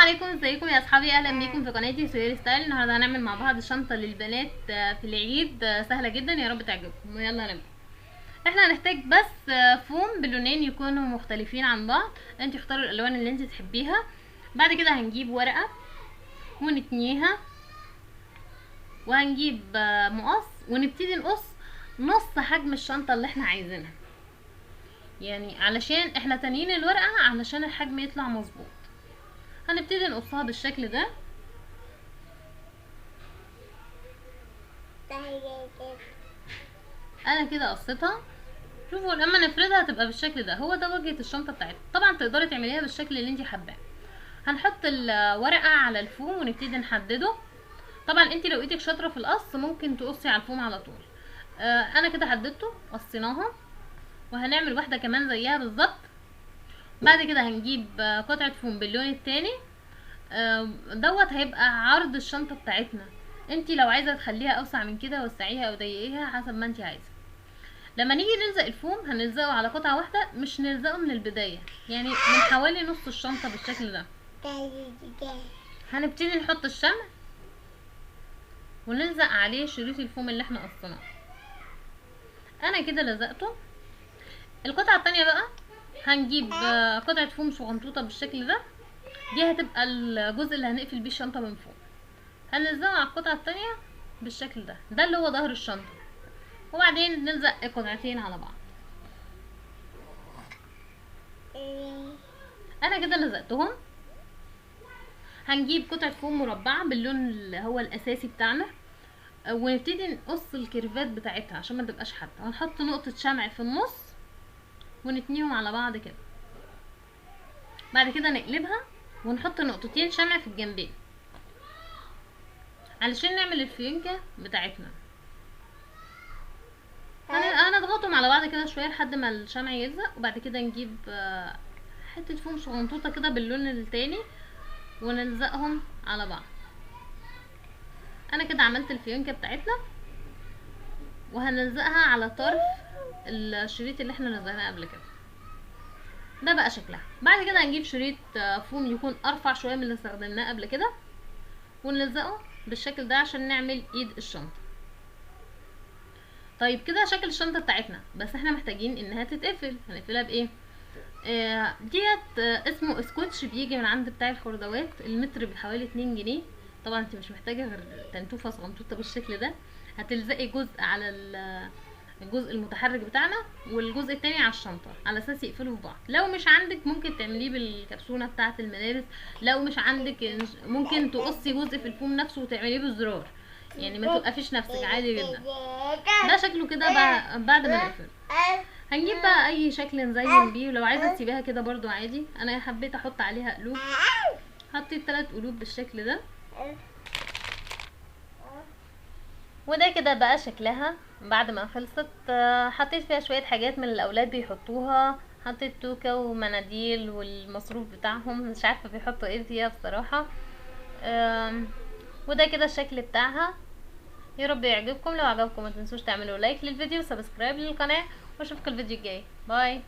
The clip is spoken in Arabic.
عليكم، ازيكم يا اصحابي؟ اهلا بيكم في قناتي سوير ستايل. النهارده هنعمل مع بعض شنطه للبنات في العيد. سهله جدا، يا رب تعجبكم. يلا نبدا. احنا هنحتاج بس فوم بلونين يكونوا مختلفين عن بعض. انت اختاري الالوان اللي انت تحبيها. بعد كده هنجيب ورقه ونتنيها، وهنجيب مقص ونبتدي نقص نص حجم الشنطه اللي احنا عايزينها، يعني علشان احنا تانيين الورقه علشان الحجم يطلع مظبوط. هنبتدي نقصها بالشكل ده. انا كده قصيتها. شوفوا لما نفردها تبقى بالشكل ده، هو ده وجهة الشنطة بتاعتنا. طبعا تقدري تعمليها بالشكل اللي انت حباه. هنحط الورقة على الفوم ونبتدي نحدده. طبعا انت لو ايدك شاطرة في القص ممكن تقصي على الفوم على طول. انا كده حددته، قصيناها، وهنعمل واحدة كمان زيها بالظبط. بعد كده هنجيب قطعة فوم باللون التاني. دوت هيبقى عرض الشنطة بتاعتنا. انت لو عايزة تخليها اوسع من كده وسعيها او ضيقيها حسب ما انت عايزة. لما نيجي نلزق الفوم هنلزقه على قطعة واحدة، مش نلزقه من البداية، يعني من حوالي نص الشنطة بالشكل ده. هنبتدي نحط الشمع ونلزق عليه شريط الفوم اللي احنا قصيناه. انا كده لزقته. القطعة التانية بقى هنجيب قطعة فوم صغنطوطة بالشكل ده. دي هتبقى الجزء اللي هنقفل بيه الشنطة من فوق. هنلزقه على القطعة التانية بالشكل ده، ده اللي هو ظهر الشنطة. وبعدين نلزق القطعتين على بعض. انا كده لزقتهم. هنجيب قطعة فوم مربعة باللون اللي هو الاساسي بتاعنا، ونبتدي نقص الكيرفات بتاعتها عشان ما تبقاش حادة. هنحط نقطة شمع في النص ونتنيهم على بعض كده. بعد كده نقلبها ونحط نقطتين شمع في الجنبين علشان نعمل الفيونكة بتاعتنا. هنضغطهم على بعض كده شوية لحد ما الشمع يلزق. وبعد كده نجيب حتة فوم صغنطوطة كده باللون التاني ونلزقهم على بعض. انا كده عملت الفيونكة بتاعتنا، وهنلزقها على طرف الشريط اللي احنا لزقناه قبل كده. ده بقى شكلها. بعد كده هنجيب شريط فوم يكون ارفع شوية من اللي استخدمناه قبل كده، ونلزقه بالشكل ده عشان نعمل ايد الشنطة. طيب كده شكل الشنطة بتاعتنا، بس احنا محتاجين انها تتقفل. هنقفلها بايه؟ ديت اسمه سكوتش، بيجي من عند بتاع الخردوات، المتر بحوالي 2 جنيه. طبعا انت مش محتاجه غير تنتوفه صغنطوطه بالشكل ده. هتلزقي جزء على الجزء المتحرك بتاعنا، والجزء التاني على الشنطه على اساس يقفلوا في بعض. لو مش عندك ممكن تعمليه بالكبسونه بتاعه الملابس. لو مش عندك ممكن تقصي جزء في الفوم نفسه وتعمليه بالزرار، يعني ما توقفيش نفسك، عادي جدا. ده شكله كده بعد ما نقفل. هنجيب بقى اي شكل نزين بيه، ولو عايزه تسيبيها كده برضو عادي. انا حبيت احط عليها قلوب، حطيت 3 قلوب بالشكل ده. وده كده بقى شكلها بعد ما خلصت. حطيت فيها شويه حاجات من الاولاد بيحطوها، حطيت توكه ومناديل والمصروف بتاعهم، مش عارفه بيحطوا ايه فيها بصراحه. وده كده الشكل بتاعها. يا رب يعجبكم. لو عجبكم ما تنسوش تعملوا لايك للفيديو وسبسكرايب للقناه، واشوفكم الفيديو الجاي. باي.